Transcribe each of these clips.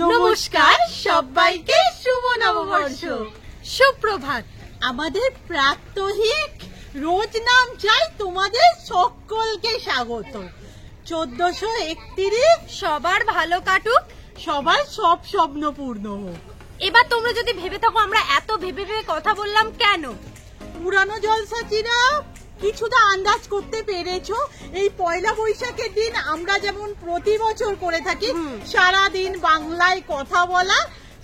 নমস্কার সবাইকে, শুভ নববর্ষ, সুপ্রভাত। আমাদের প্রাত্যহিক রোজ নাম চাই তোমাদের সকলকে স্বাগত। 1431 সবার ভালো কাটুক, সবার সব স্বপ্ন পূর্ণ হোক। এবার তোমরা যদি ভেবে থাকো আমরা এত ভেবে ভেবে কথা বললাম কেন, পুরানো জলসাচিরা কিছুটা আন্দাজ করতে পেরেছো। এই পয়লা বৈশাখের দিন আমরা যেমন প্রতি বছর করে থাকি সারা দিন বাংলায় কথা বলা,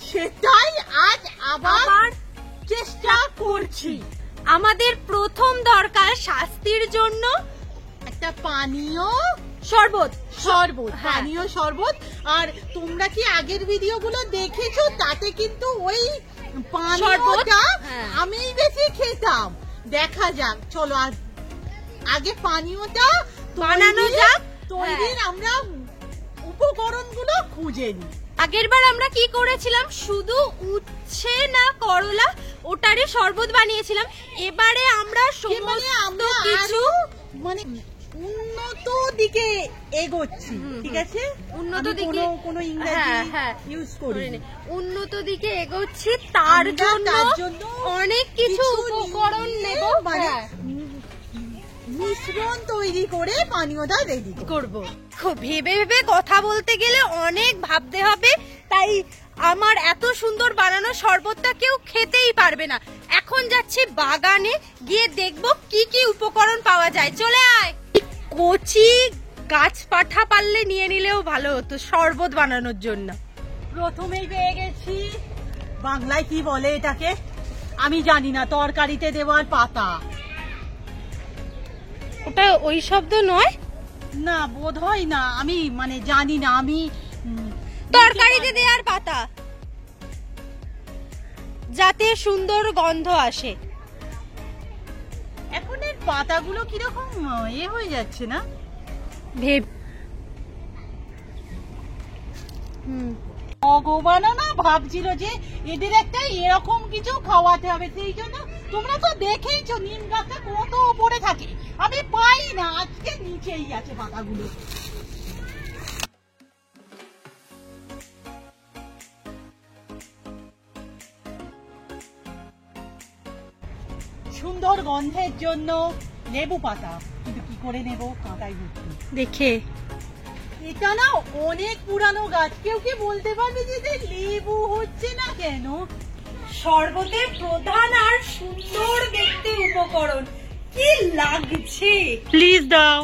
সেটাই আজ আবার চেষ্টা করছি। আমাদের প্রথম দরকার শাস্তির জন্য একটা পানীয় শরবত। পানীয় শরবত। আর তোমরা কি আগের ভিডিওগুলো দেখেছো? তাতে কিন্তু ওই পানীয়টা আমি বেশি খেতাম। দেখা যাক, চলো আগে পানীয়টা বানানো যাক। তৈরির আমরা উপকরণগুলো খুঁজে নিই। আগের বার আমরা কি করেছিলাম, শুধু উচ্ছে না করলা ওটারই শরবত বানিয়েছিলাম। এবারে আমরা সমস্ত কিছু মানে উন্নত দিকে এগোচ্ছি, ঠিক আছে? উন্নত দিকে কোনো ইংরেজি ইউজ করি, উন্নত দিকে এগোচ্ছি। তার জন্য অনেক কিছু উপকরণ নেব, মিশ্রণ তৈরি করে পানীয়টা রেডি করব। ভেবে ভেবে কথা বলতে গেলে অনেক ভাবতে হবে, তাই আমার এত সুন্দর বানানো শরবতটা কেউ খেতেই পারবে না। এখন যাচ্ছি বাগানে, গিয়ে দেখব কি কি উপকরণ পাওয়া যায়। চলে আয়। কচি গাছ পাঠা পারলে নিয়ে নিলেও ভালো হতো শরবত বানানোর জন্য। প্রথমেই পেয়ে গেছি, বাংলায় কি বলে এটাকে আমি জানি না, তরকারিতে দেওয়ার পাতা। ওটা ওই শব্দ নয় না, বোধ হয় না, আমি মানে জানি না। আমি তরকারিতে দেওয়ার পাতা, যাতে সুন্দর গন্ধ আসে। এখন এর পাতাগুলো কিরকম হয়ে যাচ্ছে না? ভগবানও না ভাবছিল যে এদের একটা এরকম কিছু খাওয়াতে হবে। সেই জন্য তোমরা তো দেখেইছো নিম গাছটা কত উপরে থাকে, আমি পাই না। আজকে নিচেই আছে পাতাগুলো। সুন্দর গন্ধের জন্য লেবু পাতা, কিন্তু কি করে নেব, কাঁটাই ভর্তি। দেখে এটা না অনেক পুরানো গাছ, কেউ কি বলতে পারবে যে লেবু হচ্ছে না কেন? শরবতের প্রধান আর সুন্দর দেখতে উপকরণ কি লাগছে। প্লিজ দাও।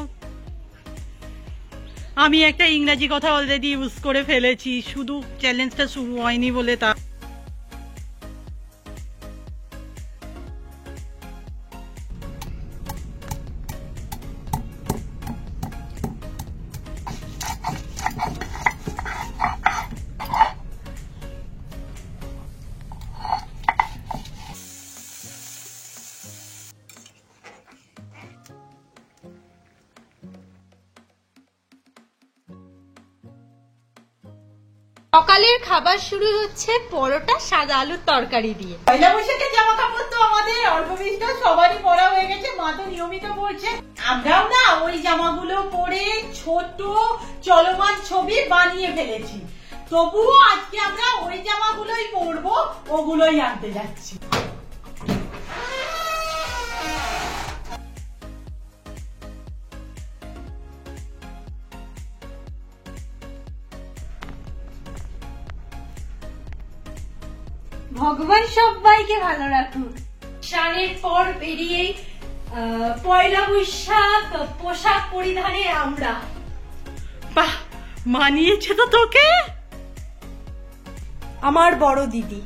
আমি একটা ইংরেজি কথা অলরেডি ইউজ করে ফেলেছি, শুধু চ্যালেঞ্জটা শুরু হয়নি বলে তা। সকালের খাবার শুরু হচ্ছে পরোটা সাদা আলুর তরকারি দিয়ে। পয়লা বৈশাখের জামা কাপড় তো আমাদের অল্প বিস্তর সবারই পরা হয়ে গেছে, মা তো নিয়মিত পরছে। আমরাও না ওই জামাগুলো পরে ছোট চলমান ছবি বানিয়ে ফেলেছি। তবুও আজকে আমরা ওই জামাগুলোই পরবো, ওগুলোই আনতে যাচ্ছি। ভগবান সবাইকে ভালো রাখুক। সালের পর বেরিয়ে পয়লা বৈশাখ পোশাক পরিধানে আমরা। বাহ, মানিয়েছে তো তোকে আমার বড় দিদি।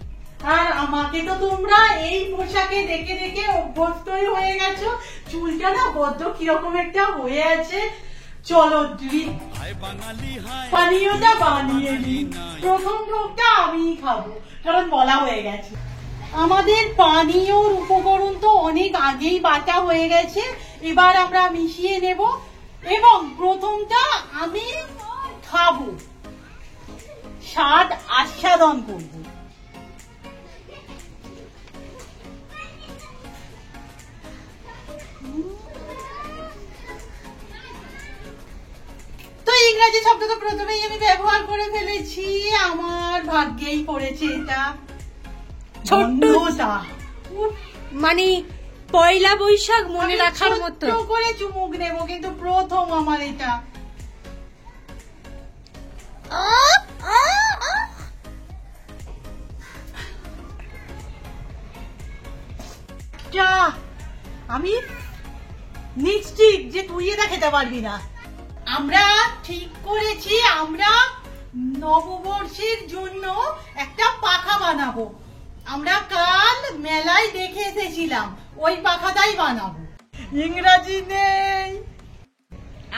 আর আমাকে তো তোমরা এই পোশাকে দেখে দেখে অভ্যস্তই হয়ে গেছো। চুলটা না বড্ড কিরকম একটা হয়ে আছে। চলো পানীয়টা বানিয়ে নিই। প্রথম ঢোকটা আমিই খাবো, কারণ বলা হয়ে গেছে। আমাদের পানীয়র উপকরণ তো অনেক আগেই বাটা হয়ে গেছে, এবার আমরা মিশিয়ে নেব এবং প্রথমটা আমি খাবো, স্বাদ আস্বাদন করবো। তো ইংরেজি শব্দ তো প্রথমেই আমি ব্যবহার করে ফেলেছি। আমার ভাগ্যেই পড়েছে এটা। ছোট্টটা মানে পয়লা বৈশাখ মনে রাখার মতো করে চুমুক নেব, কিন্তু প্রথম আমার এটা। আমি নিশ্চিত যে তুই এটা খেতে পারবি না। আমরা ঠিক করেছি আমরা নববর্ষের জন্য একটা পাখা বানাবো। আমরা কাল মেলায় দেখে এসেছিলাম, ওই পাখাটাই বানাবো। ইংরাজি নেই।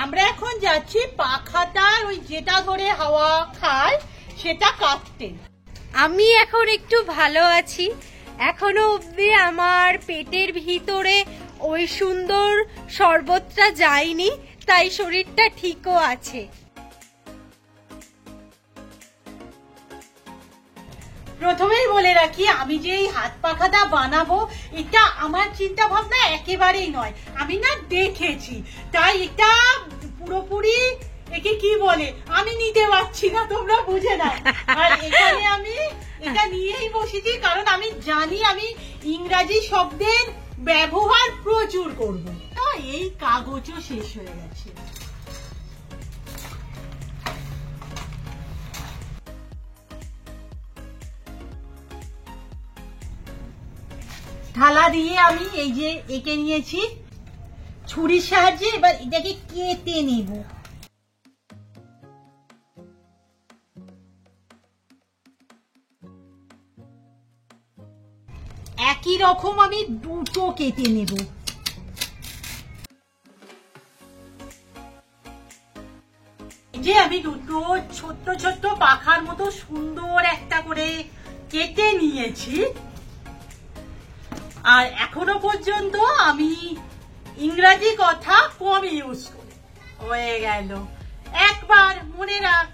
আমরা এখন যাচ্ছি পাখাটার ওই যেটা ধরে হাওয়া খায় সেটা কাটতে। আমি এখন একটু ভালো আছি, এখনো অবধি আমার পেটের ভিতরে ওই সুন্দর শরবতটা যায়নি, তাই শরীরটা ঠিকও আছে। প্রথমেই বলে রাখি, আমি যে এই হাত পাখাটা বানাবো এটা আমার চিন্তা ভাবনা একেবারেই নয়, আমি না দেখেছি, তাই এটা পুরোপুরি একে কি বলে আমি নিতে পারছি না, তোমরা বুঝে নাও। আর এখানে আমি এটা নিয়েই বসেছি কারণ আমি জানি আমি ইংরাজি শব্দের ব্যবহার প্রচুর করব। এই কাগজও শেষ হয়ে গেছে। থালা দিয়ে আমি এই যে এঁকে নিয়েছি ছুরির সাহায্যে, এবার এটাকে কেটে নেব। একই রকম আমি দুটো কেটে নেব। যে আমি দুটো ছোট্ট ছোট্ট পাখার মতো সুন্দর একটা করে কেটে নিয়েছি। আর এখনো পর্যন্ত আমি ইংরাজি কথা কম ইউজ করি। হয়ে গেল, একবার মনে রাখ।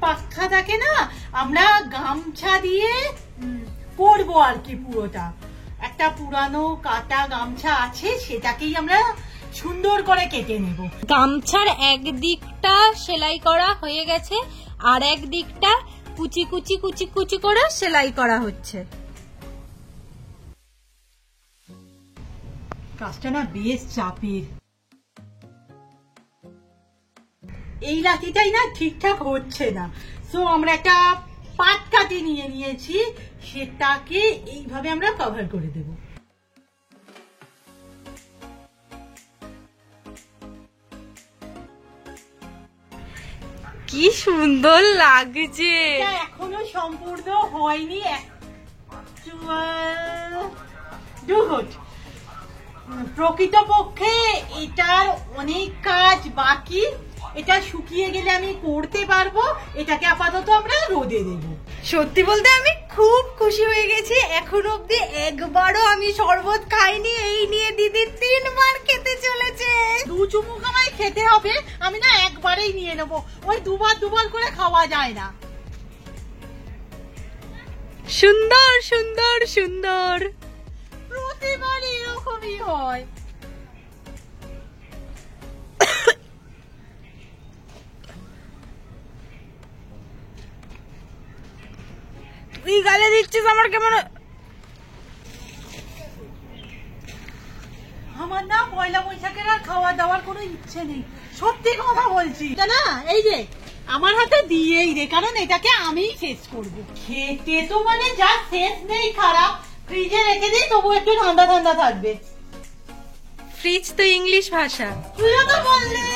পাখাটাকে না আমরা গামছা দিয়ে করবো আর কি, পুরোটা একটা পুরানো কাটা গামছা আছে সেটাকেই আমরা সুন্দর করে কেটে নেব। গামছার একদিকটা সেলাই করা হয়ে গেছে, আর একদিকটা কুচি কুচি কুচি কুচি করে সেলাই করা হচ্ছে। কাজটা না বেশ চাপের। এই লাঠিটাই না ঠিকঠাক হচ্ছে না, সো আমরা একটা পাট কাটি নিয়ে নিয়েছি, সেটাকে এইভাবে আমরা কভার করে দেব। কি সুন্দর লাগছে। এখনো সম্পূর্ণ হয়নি, প্রকৃতপক্ষে এটার অনেক কাজ বাকি। এটা শুকিয়ে গেলে আমি করতে পারবো। এটাকে আপাতত আমরা রোদে দেব। সত্যি বলতে আমি খুব খুশি হয়ে গেছি। এখন অব্দি একবারও আমি শরবত খাইনি, এই নিয়ে দিদি 3 বার খেতে চলেছে। 2 চুমুক আমায় খেতে হবে, আমি না একবারেই নিয়ে নেবো, ওই দুবার করে খাওয়া যায় না। সুন্দর সুন্দর সুন্দর, প্রতিবার এরকমই হয়। তুই গালে দিচ্ছিস, আমার কেমন। আমার না পয়লা বৈশাখের আর খাওয়া দাওয়ার কোনো ইচ্ছে নেই, সত্যি কথা বলছি না। এই যে আমার হাতে দিয়েই দে, কারণ এটাকে আমিই শেষ করব। খেতে তো মানে যা শেষ নেই খারাপ, ফ্রিজে রেখে দিই তবু একটু ঠান্ডা ঠান্ডা থাকবে। ফ্রিজ তো ইংলিশ ভাষা। তুই তো বললি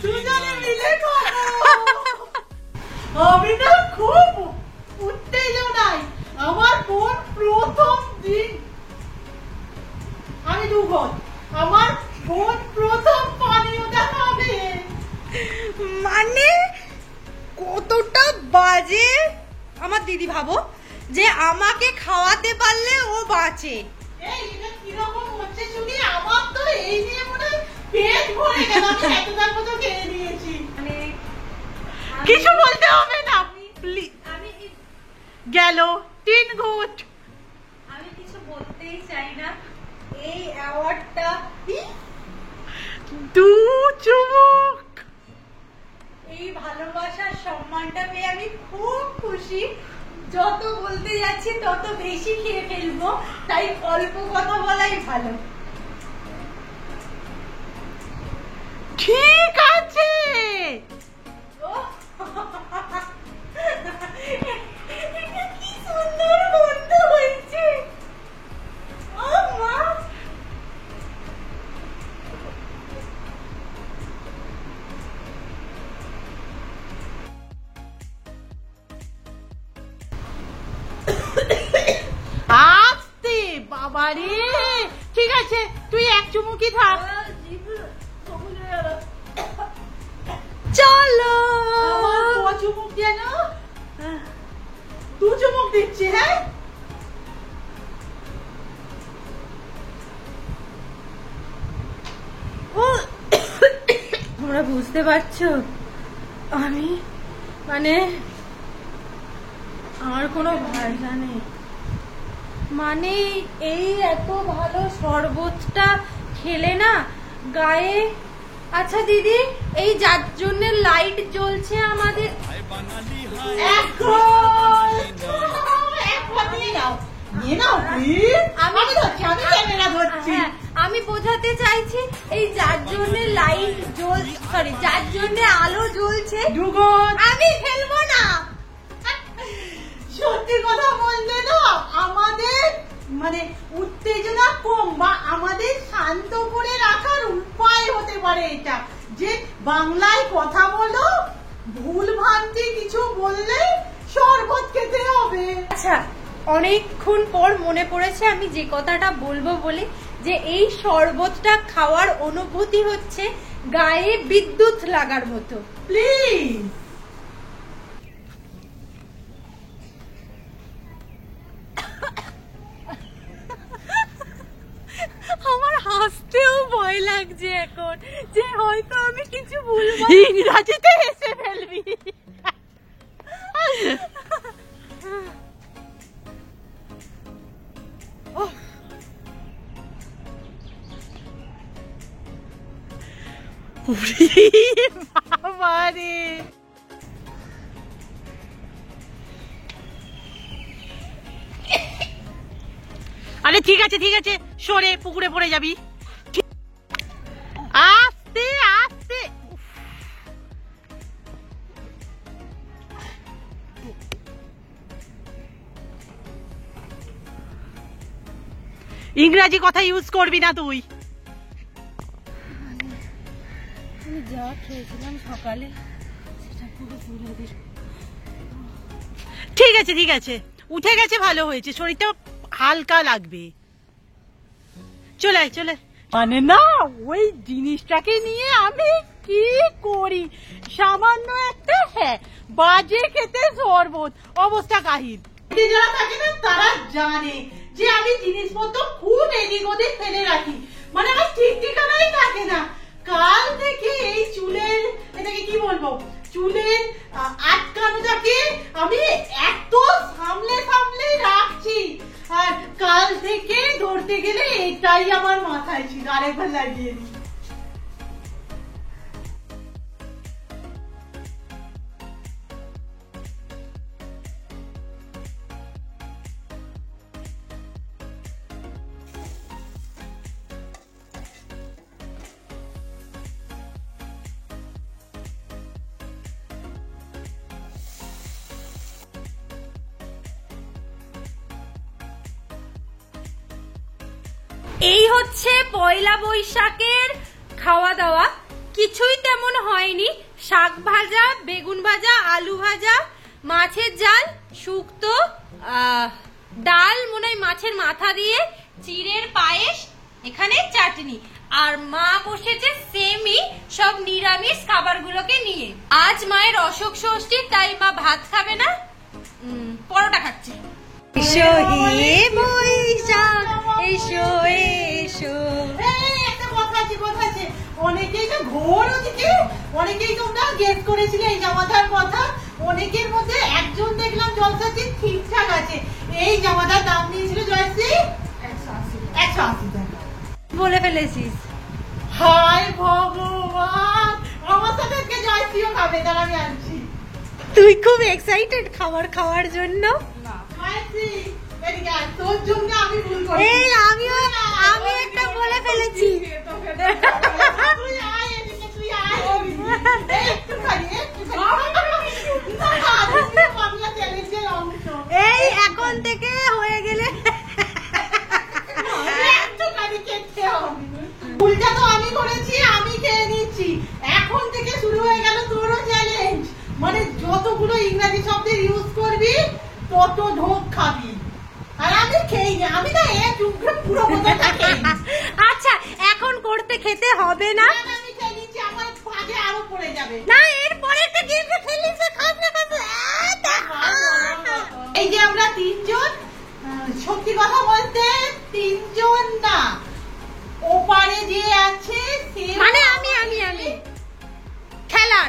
দুজনে মিলে খাবো। আমি না খুব উত্তেজনায়, আমার বোন প্রথম দিন, আমি 2 ঘর, আমার বোন প্রথম পানীয়টা খাবে। মানে কতটা বাজে আমার দিদি, ভাবো যে আমাকে খাওয়াতে পারলে ও বাঁচে। এই এটা কিরকম হচ্ছে শুনি, আমার তো এই নিয়ে মনে হয় পেট ভরে গেল। আমি এতটার মতো খেয়ে নিয়েছি, কিছু বলতে হবে না। আমি গেল 3 ঘুট। আমি কিছু বলতেই চাই না, পাওয়ারটা। দু চুমুক। এই ভালোবাসার সম্মানটা পেয়ে আমি খুব খুশি। যত বলতে যাচ্ছি তত বেশি খেয়ে ফেলবো, তাই অল্প কথা বলাই ভালো। ঠিক আছে। কি সুন্দর গন্ধ হয়েছে। ও মা, আস্তে বাবারে। ঠিক আছে, তুই এক চুমুকি থাক। চলো। আমার চুমুক যেন দু চুমুক দিচ্ছি। হ্যাঁ, তোমরা বুঝতে পারছো আমি মানে আমার কোনো ভাষা নেই। মানে এই এত ভালো শরবতটা খেলে না গায়ে। আচ্ছা দিদি, এই যার জন্য লাইট জ্বলছে আমাদের, আমি বোঝাতে চাইছি এই যার জন্য লাইট যার জন্য আলো জ্বলছে আমি ফেলবো না। সত্যি কথা বলতে না, আমাদের মানে উত্তেজনা কম বা আমাদের শান্ত করে রাখার উপায় হতে পারে এটা, যে বাংলায় কথা বলো, ভুল ভ্রান্তি কিছু বললে শরবত খেতে হবে। আচ্ছা, অনেকক্ষণ পর মনে পড়েছে আমি যে কথাটা বলবো বলে, যে এই শরবতটা খাওয়ার অনুভূতি হচ্ছে গায়ে বিদ্যুৎ লাগার মতো। প্লিজ। আমার হাসতেও ভয় লাগছে এখন, যে হয়তো আমি কিছু বলবো, ইংরাজিতে হেসে ফেলবি। বাবারে, আরে ঠিক আছে ঠিক আছে, সরে, পুকুরে পড়ে যাবি। আস্তে আস্তে। ইংরাজি কথা ইউজ করবি না তুই। আমি যা খেয়েছিলাম সকালে সেটা পুরো তুলে দিস। ঠিক আছে ঠিক আছে, উঠে গেছে, ভালো হয়েছে, শরীরটা হালকা লাগবে। চলে চলে। মানে না, ওই জিনিসটাকে নিয়ে আমি কি করি, সামান্য একটা বাজে খেতে শরবত, অবস্থা কাহিল। যারা থাকে না তারা জানে যে আমি জিনিসপত্র খুব এদিক ওদিক ফেলে রাখি, মানে আমার ঠিক ঠিকানাই থাকে না। কাল থেকে এই চুলের, এটাকে কি বলবো, চুলের আটকানোটাকে আমি এত সামলে সামলে রাখছি, আর কাল থেকে ধরতে গেলে এটাই আমার মাথায় ছিল। আরেকবার লাগিয়ে দিই। এই হচ্ছে পয়লা বৈশাখের খাওয়া দাওয়া। কিছুই তেমন হয়নি, শাক ভাজা, বেগুন ভাজা, আলু ভাজা, মাছের ঝাল, শুক্তো, ডাল, মনে হয় মাছের মাথা দিয়ে, চিড়ের পায়েস, এখানে চাটনি, আর মা বসেছে সেমই সব নিরামিষ খাবারগুলোকে নিয়ে। আজ মায়ের অশোক ষষ্ঠী, তাই মা ভাত খাবে না, পরোটা খাচ্ছে। এসো হে বৈশাখ, এসো এসো। একটা কথা আছে, কথা আছে, অনেকেই তো ঘোর ওদিকে, অনেকেই তোমরা গেস করেছিলে এই জামাটার কথা। অনেকের মধ্যে একজন দেখলাম জলসাচি ঠিকঠাক আছে। এই জামাটার দাম নিয়েছিল জয়শ্রী 180 টাকা। বলে ফেলেছিস। হায় ভগবান, আমার সাথে আজকে জয়শ্রীও খাবে, তার আমি আনছি। তুই খুব এক্সাইটেড খাবার খাওয়ার জন্য। জয়শ্রী, এদিকে আয়, তোর জন্য আমি ভুল করি। এই আমি একটা বলে ফেলেছি। তুই আয় এদিকে, তুই আয়। এই একটুখানি, বাংলা চ্যালেঞ্জের অংশ। এই এখন থেকে হয়ে গেলে একটুখানি খেতে হবে। ভুলটা তো আমি করেছি, আমি খেয়ে নিচ্ছি। এখন থেকে শুরু হয়ে গেল তোরও চ্যালেঞ্জ। মানে যতগুলো ইংরেজি শব্দের ইউজ করবি তত ঢোক খাবি। আর আমি খেয়ে নি, আমি না এক উগ্র পুরো বোতলটা খেয়ে নি। আচ্ছা এখন করতে খেতে হবে না। আমি খেয়ে নিচ্ছি, আমার ভাগে আরো পড়ে যাবে। না এরপরে একটা গেম খেলিস, খাস না খাস। এই যে আমরা তিনজন, সত্যি কথা বলতে তিনজন না, ওপারে যে আছে সে মানে আমি খেলার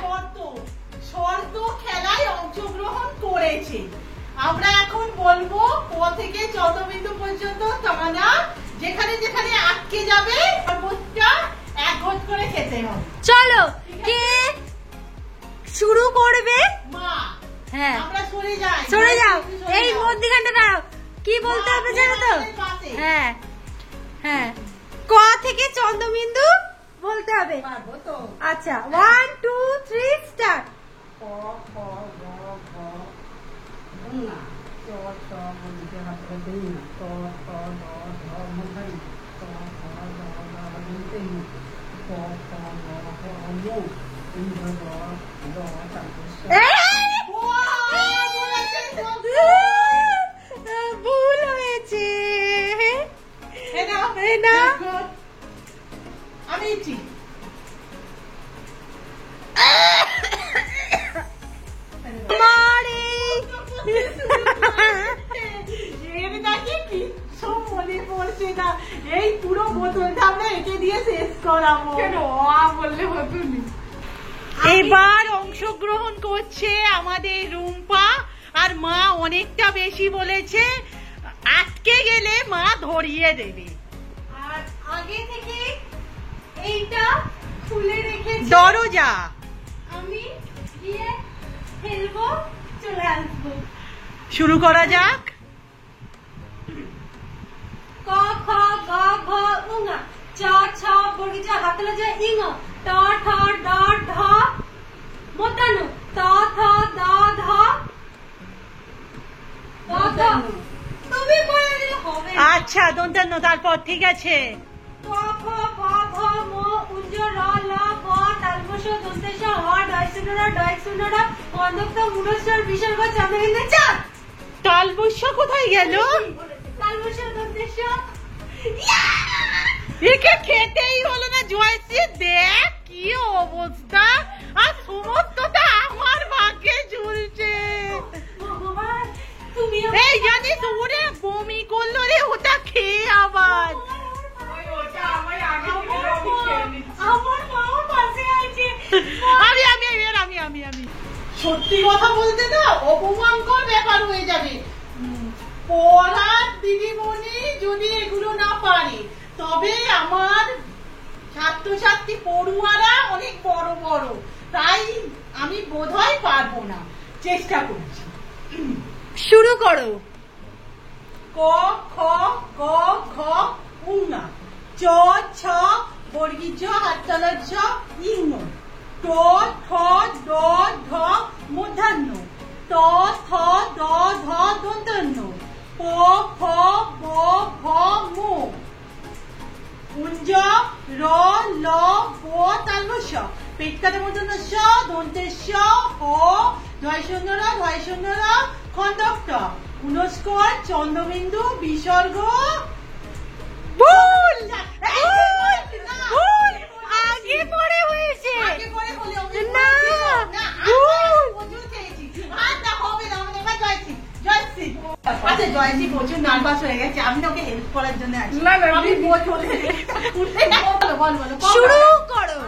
শর্ত খেলায় অংশগ্রহণ করেছে। আমরা এখন বলবো ক থেকে চন্দ্রবিন্দু পর্যন্ত টানা, যেখানে যেখানে আটকে যাবে সর্বোচ্চটা এক ঘট করে খেতে হবে। চলো কে শুরু করবে? মা, হ্যাঁ আমরা সরে যাই, সরে যাও। এই মধ্যখানটা দাঁড়াও, কি বলতে হবে জানো তো? হ্যাঁ হ্যাঁ, ক থেকে চন্দ্রবিন্দু বলতে হবে। পারবো তো? আচ্ছা 1 2 3 স্টার্ট। ক খ গ ঘ না, চ ছ বলতে হাতে দেই না, ত ত দ ধ মধাই, ত খ দ দ বলতে নি, ক খ গ ঘ মো, ইন্দ্র দ দ ভুল হয়েছে। আমি মনে পড়ছে না, এই পুরো বোতলটা আমরা একে দিয়ে শেষ করাবো। বললে হতো না। এবার অংশগ্রহণ করছে আমাদের রুম্পা, আর মা অনেকটা বেশি বলেছে, আটকে গেলে মা ধরিয়ে দেবে। আর আগে থেকে এইটা খুলে রেখেছি, দরজা আমি গিয়ে ফেলবো, চলে আসবো। শুরু করা যাক। ক খ গ ঘ ঙ চ ছ বর্গী চ হাতলে জ ইঙ ট ঠ ড ঢ মূর্ধন্য ত থ দ ধ ত থ। তুমি বলে দিলে হবে। আচ্ছা দন্তান্ন, তারপর ঠিক আছে। ক খ গ ঘ ম উঞ্জ র ল ব তালবশ দন্তেশ হ ডয়শূন্য র ডয়শূন্য র অন্তত মূলস্বর বিসর্গ চন্দ্রবিন্দু চার। তালবস্য কোথায় গেল? তালবশ দন্তেশ। একে খেতেই হলো না জয়শ্রী, দেখ কি অবস্থা, আর সমস্তটা আমার ভাগ্যে ঝুলছে। ভগবান তুমি এই জানিস ওরে বমি করলো রে ওটা খেয়ে আবার। আমার মাও পাশে আছে। আমি সত্যি কথা বলতে না অপমানকর ব্যাপার হয়ে যাবে। পড়ার দিদিমণি যদি এগুলো না পারে, তবে আমার ছাত্রছাত্রী পড়ুয়ারা অনেক বড় বড়, তাই আমি বোধহয় পারবো না, চেষ্টা করছি। শুরু করো। ক খ গ ঘ উঙা চ ছ বর্গী জ হাততালা ঝ ইং ট ঠ ড ঢ মূর্ধন্য ত থ দ ধ দন্তন্য প ফ ব ভ ম কুঞ্জ র ল ব তালবস্য পেটকাতে মূর্ধন্য স দন্তের স হ ধয়শূন্য র ধয়শূন্য র খণ্ডক পুনস্কর চন্দ্রবিন্দু বিসর্গ। ভুল ভুল, আগে পরে হয়েছে না, আচ্ছা জয়শ্রী প্রচুর নার্ভাস হয়ে গেছে, আমি ওকে হেল্প করার জন্য আছি। আমি শুরু করো।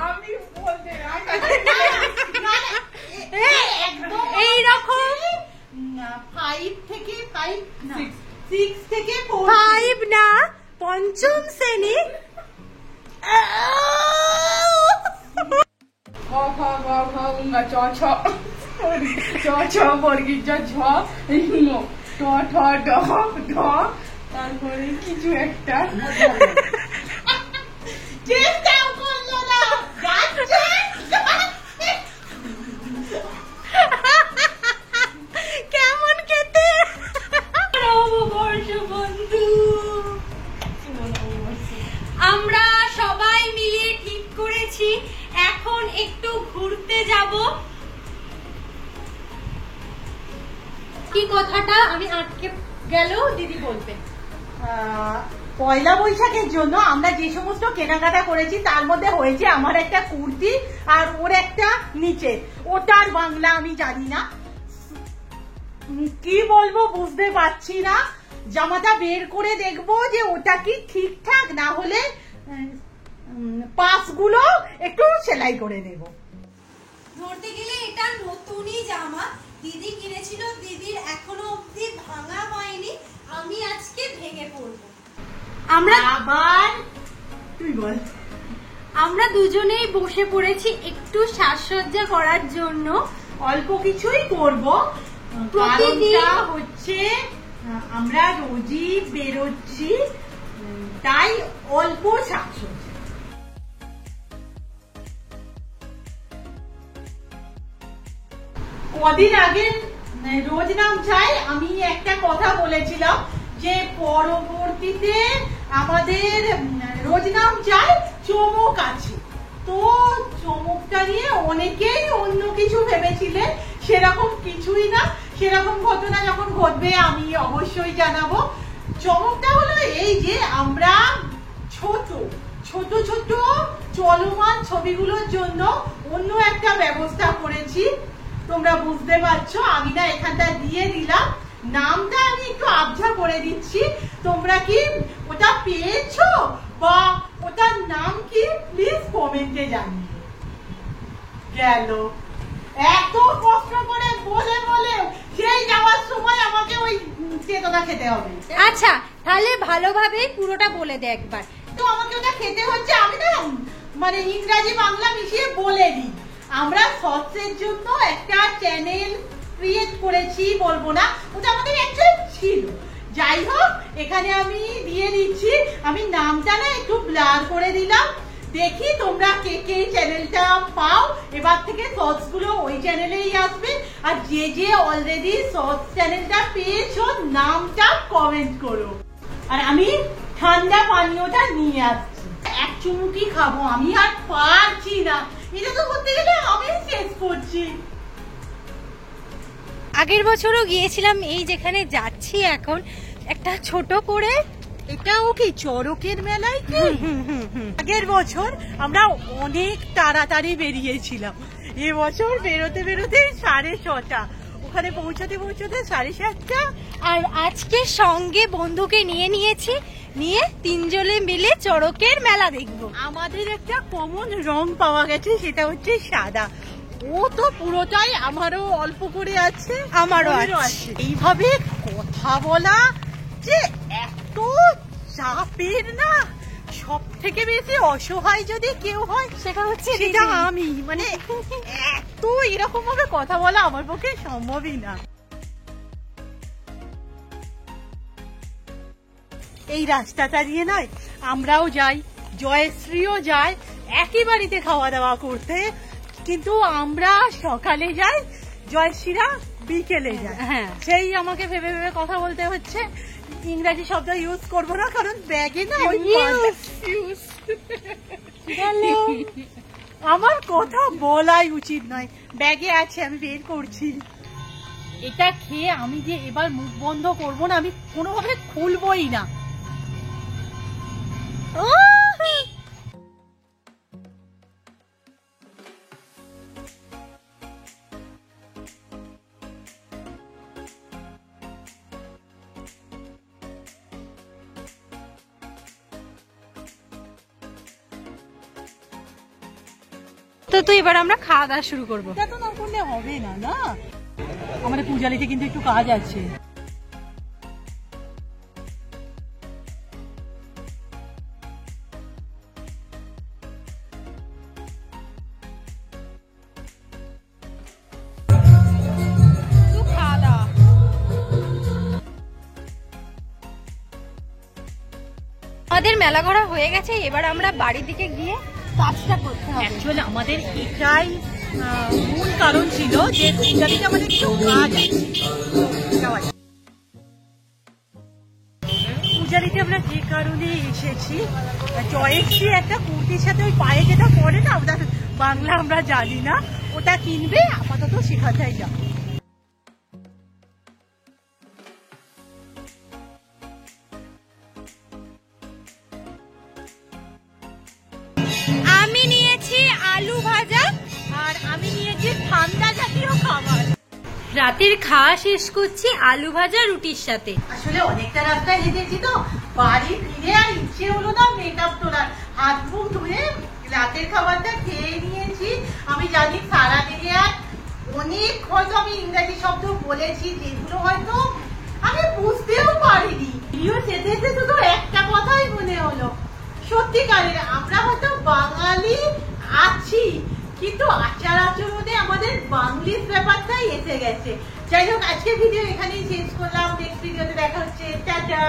এইরকম 5 থেকে 5 না 6 থেকে 4 5 না পঞ্চম শ্রেণী চ ছ চ ছ বর্গীর জ ঝ ট ঠ ড ঢ তারপরে কিছু একটা চেষ্টাও করলো না যাচ্ছে কেমন খেতে নববর্ষ বন্ধু আমরা সবাই মিলে ঠিক করেছি এখন একটু ঘুরতে যাব। কি কথাটা আমি আটকে গেল দিদি বলবে। পয়লা বৈশাখের জন্য আমরা যে সমস্ত কেনাকাটা করেছি তার মধ্যে হয়েছে আমার একটা কুর্তি আর ওর একটা নিচে, ওটার বাংলা আমি জানি না, কি বলবো বুঝতে পারছি না। জামাটা বের করে দেখবো যে ওটা কি ঠিকঠাক, না হলে পাশগুলো একটু সেলাই করে দেব। ধরতে গেলে এটা নতুনই জামা, দিদি কিনেছিল, দিদির এখনো অবধি ভাঙা হয়নি, আমি আজকে ভেঙে পড়বো। আমরা আবার তুই বল। আমরা দুজনেই বসে পড়েছি একটু সাজসজ্জা করার জন্য, অল্প কিছুই করব। প্রতিদিন হচ্ছে আমরা রোজই বেরোচ্ছি, তাই অল্প সাজসজ্জা। কদিন আগে রোজ নাম চাই আমি একটা কথা বলেছিলাম যে পরবর্তীতে আমাদের রোজ নাম চাই চমক আছে, তো চমকটা নিয়ে অনেকেই অন্য কিছু ভেবেছিলেন, সেরকম কিছুই না। সেরকম ঘটনা যখন ঘটবে আমি অবশ্যই জানাবো। চমকটা হলো এই যে আমরা ছোট ছোট ছোট চলমান ছবিগুলোর জন্য অন্য একটা ব্যবস্থা করেছি। তোমরা বুঝতে পারছো, আমি না এখানটা দিয়ে দিলাম, নামটা আমি একটু আবঝা করে দিচ্ছি। তোমরা কি ওটা পেয়েছো বা ওটার নাম কি প্লিজ কমেন্টে জানিও। গেল এত কষ্ট করে বলে বলে সেই যাওয়ার সময় আমাকে ওই চেতনা খেতে হবে। আচ্ছা তাহলে ভালোভাবে পুরোটা বলে দে একবার। তো আমাকে ওটা খেতে হচ্ছে, আমি না মানে ইংরাজি বাংলা মিশিয়ে বলে দিই। আমরা শর্টসের জন্য একটা চ্যানেল ক্রিয়েট করেছি, বলবো না, ওটা আমাদের অ্যাকচুয়ালি ছিল। যাই হোক এখানে আমি দিয়ে দিচ্ছি, আমি নামটা না একটু ব্লার করে দিলাম। দেখি তোমরা কে কে চ্যানেলটা পাও, এবার থেকে শর্টস গুলো ওই চ্যানেলেই আসবে। আর যে যে অলরেডি শর্টস চ্যানেলটা পেয়েছো নামটা কমেন্ট করো। আর আমি ঠান্ডা পানীয়টা নিয়ে আসছি, এক চুমুকি খাবো, আমি আর পারছি না। এটা তো করতে গেলে আমি শেষ করছি। আগের বছরও গিয়েছিলাম এই যেখানে যাচ্ছি এখন, একটা ছোট করে, এটাও কি চড়কের মেলায় কি? আগের বছর আমরা অনেক তাড়াতাড়ি বেরিয়েছিলাম, এবছর বেরোতে বেরোতে 6:30, ওখানে পৌঁছাতে পৌঁছাতে 7:30। আর আজকে সঙ্গে বন্ধুকে নিয়ে নিয়েছি, নিয়ে তিনজনে মিলে চড়কের মেলা দেখবো। আমাদের একটা কমন রং পাওয়া গেছে, সেটা হচ্ছে সাদা। ও তো পুরোটাই, আমারও অল্প করে আছে, আমারও ওরও আছে। এইভাবে কথা বলা যে এত চাপের না, সব থেকে বেশি অসহায় যদি কেউ হয় সেটা হচ্ছে সেটা আমি। মানে এত এরকম ভাবে কথা বলা আমার পক্ষে সম্ভবই না। এই রাস্তাটা দিয়ে নয় আমরাও যাই, জয়শ্রীও যায় একই বাড়িতে খাওয়া দাওয়া করতে, কিন্তু আমরা সকালে যাই, জয়শ্রীরা বিকেলে যায়। হ্যাঁ, সেই আমাকে ভেবে ভেবে কথা বলতে হচ্ছে। ইংরাজি শব্দ ইউজ করবো না, কারণ ব্যাগে না ওই আমার কথা বলাই উচিত নয়। ব্যাগে আছে, আমি বের করছি। এটা খেয়ে আমি যে এবার মুখ বন্ধ করবো না, আমি কোনোভাবে খুলবই না। তো তুই এবার আমরা খাওয়া দাওয়া শুরু করবো। এটা তো না করলে হবে না, না আমাদের পূজালিতে কিন্তু একটু কাজ আছে। আমাদের মেলা ঘোরা হয়ে গেছে, এবার আমরা বাড়ির দিকে গিয়ে কাজটা করতে হবে। অ্যাকচুয়ালি আমাদের এটাই মূল কারণ ছিল যে পূজারিতে আমাদের কিছু কাজ আছে। পূজারিতে আমরা যে কারণে এসেছি, চয়েসি একটা কুর্তির সাথে ওই পায়ে যেটা পরে না, ওটা বাংলা আমরা জানি না, ওটা কিনবে, আপাতত সেখানটাই যাবো। আমি নিয়েছি আলু ভাজা আর আমি নিয়েছি ঠান্ডা জাতীয় খাবার। রাতের খাওয়া শেষ করছি আলু ভাজা রুটির সাথে। আসলে অনেকটা রাস্তায় হেঁটেছি তো, বাড়ি ফিরে আর ইচ্ছে হলো না মেকআপ তোলার, হাত মুখ ধুয়ে রাতের খাবারটা খেয়ে নিয়েছি। আমি জানি সারাদিনে আর অনেক হয়তো আমি ইংরেজি শব্দ বলেছি যেগুলো হয়তো আমি বুঝতেও পারিনি। ভিডিও শেষে শুধু একটা কথাই মনে হলো, সত্যিকারের আমরা হয়তো বাঙালি আছি কিন্তু আচার আচরণে আমাদের বাংলিশ ব্যাপারটাই এসে গেছে। যাই হোক, আজকের ভিডিও এখানেই শেষ করলাম, নেক্সট ভিডিওতে দেখা হচ্ছে, টাটা।